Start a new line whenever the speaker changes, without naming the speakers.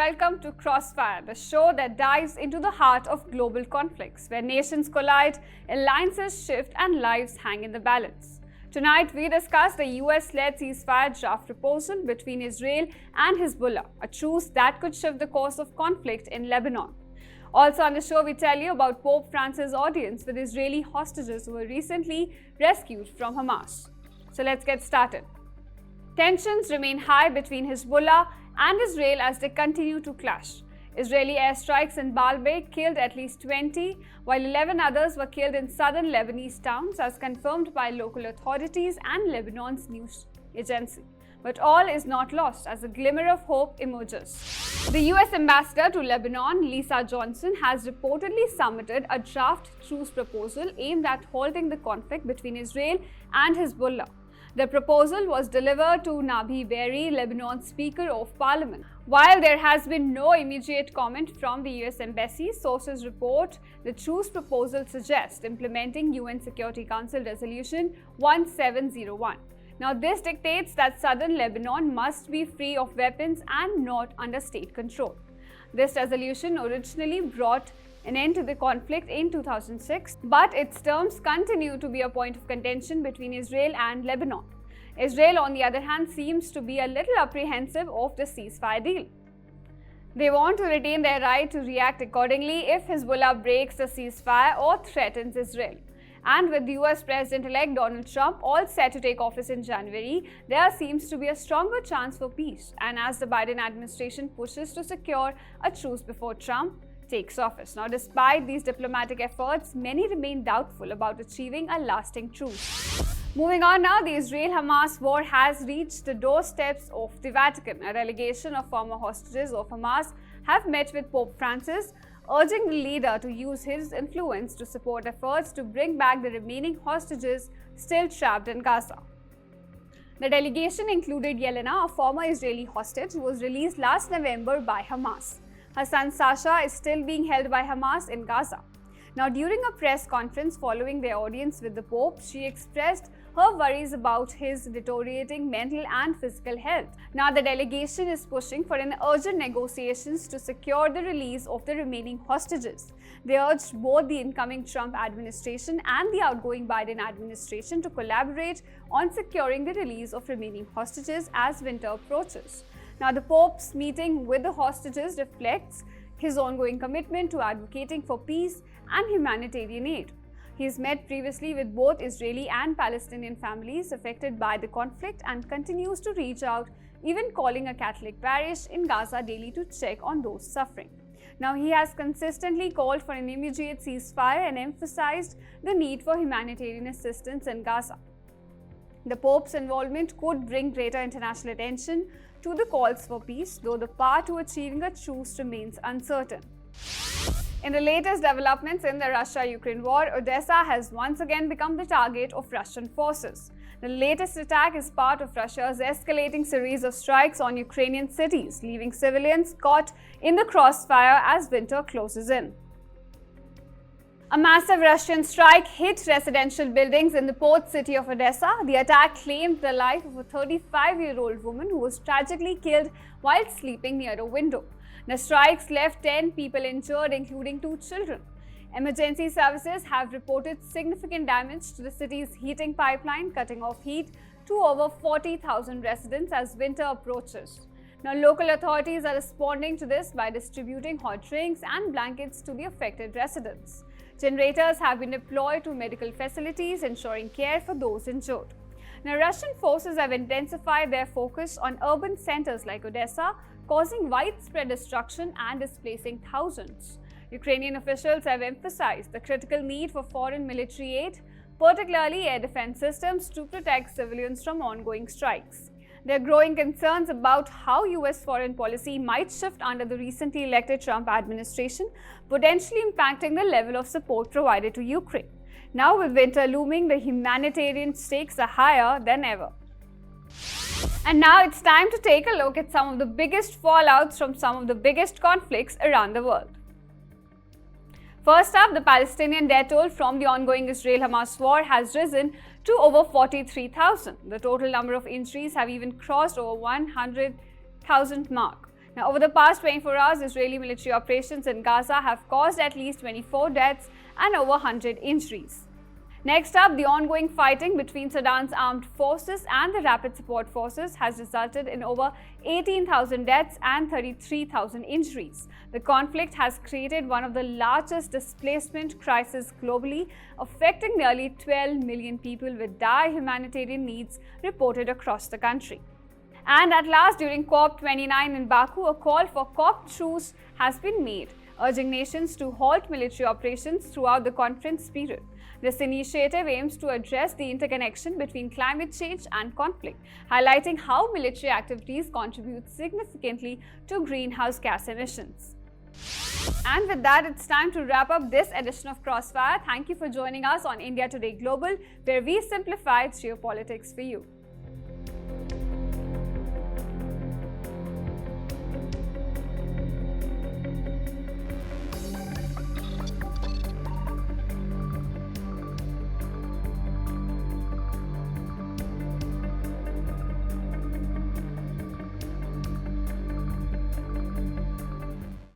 welcome to Crossfire, the show that dives into the heart of global conflicts, where nations collide, alliances shift, and lives hang in the balance. Tonight, we discuss the US-led ceasefire draft proposal between Israel and Hezbollah, a truce that could shift the course of conflict in Lebanon. Also on the show, we tell you about Pope Francis' audience with Israeli hostages who were recently rescued from Hamas. So let's get started. Tensions remain high between Hezbollah and Israel as they continue to clash. Israeli airstrikes in Baalbek killed at least 20, while 11 others were killed in southern Lebanese towns, as confirmed by local authorities and Lebanon's news agency. But all is not lost as a glimmer of hope emerges. The US ambassador to Lebanon, Lisa Johnson, has reportedly submitted a draft truce proposal aimed at halting the conflict between Israel and Hezbollah. The proposal was delivered to Nabi Berri, Lebanon's Speaker of Parliament. While there has been no immediate comment from the US Embassy, sources report the truce proposal suggests implementing UN Security Council Resolution 1701. Now, this dictates that southern Lebanon must be free of weapons and not under state control. This resolution originally brought an end to the conflict in 2006, but its terms continue to be a point of contention between Israel and Lebanon. Israel, on the other hand, seems to be a little apprehensive of the ceasefire deal. They want to retain their right to react accordingly if Hezbollah breaks the ceasefire or threatens Israel. And with US President-elect Donald Trump all set to take office in January, there seems to be a stronger chance for peace. And as the Biden administration pushes to secure a truce before Trump takes office. Now, despite these diplomatic efforts, many remain doubtful about achieving a lasting truce. Moving on now, the Israel-Hamas war has reached the doorsteps of the Vatican. A delegation of former hostages of Hamas have met with Pope Francis, urging the leader to use his influence to support efforts to bring back the remaining hostages still trapped in Gaza. The delegation included Yelena, a former Israeli hostage who was released last November by Hamas. Her son Sasha is still being held by Hamas in Gaza. Now, during a press conference following their audience with the Pope, she expressed her worries about his deteriorating mental and physical health. Now, the delegation is pushing for an urgent negotiations to secure the release of the remaining hostages. They urged both the incoming Trump administration and the outgoing Biden administration to collaborate on securing the release of remaining hostages as winter approaches. Now, the Pope's meeting with the hostages reflects his ongoing commitment to advocating for peace and humanitarian aid. He has met previously with both Israeli and Palestinian families affected by the conflict and continues to reach out, even calling a Catholic parish in Gaza daily to check on those suffering. Now, he has consistently called for an immediate ceasefire and emphasized the need for humanitarian assistance in Gaza. The Pope's involvement could bring greater international attention to the calls for peace, though the path to achieving a truce remains uncertain. In the latest developments in the Russia-Ukraine war, Odesa has once again become the target of Russian forces. The latest attack is part of Russia's escalating series of strikes on Ukrainian cities, leaving civilians caught in the crossfire as winter closes in. A massive Russian strike hit residential buildings in the port city of Odesa. The attack claimed the life of a 35-year-old woman who was tragically killed while sleeping near a window. The strikes left 10 people injured, including 2 children. Emergency services have reported significant damage to the city's heating pipeline, cutting off heat to over 40,000 residents as winter approaches. Now, local authorities are responding to this by distributing hot drinks and blankets to the affected residents. Generators have been deployed to medical facilities, ensuring care for those injured. Now, Russian forces have intensified their focus on urban centers like Odesa, causing widespread destruction and displacing thousands. Ukrainian officials have emphasized the critical need for foreign military aid, particularly air defense systems, to protect civilians from ongoing strikes. There are growing concerns about how US foreign policy might shift under the recently elected Trump administration, potentially impacting the level of support provided to Ukraine. Now, with winter looming, the humanitarian stakes are higher than ever. And now it's time to take a look at some of the biggest fallouts from some of the biggest conflicts around the world. First up, the Palestinian death toll from the ongoing Israel-Hamas war has risen to over 43,000. The total number of injuries have even crossed over 100,000 mark. Now, over the past 24 hours, Israeli military operations in Gaza have caused at least 24 deaths and over 100 injuries. Next up, the ongoing fighting between Sudan's armed forces and the Rapid Support Forces has resulted in over 18,000 deaths and 33,000 injuries. The conflict has created one of the largest displacement crises globally, affecting nearly 12 million people with dire humanitarian needs reported across the country. And at last, during COP29 in Baku, a call for COP Truce has been made, urging nations to halt military operations throughout the conference period. This initiative aims to address the interconnection between climate change and conflict, highlighting how military activities contribute significantly to greenhouse gas emissions. And with that, it's time to wrap up this edition of Crossfire. Thank you for joining us on India Today Global, where we simplified geopolitics for you.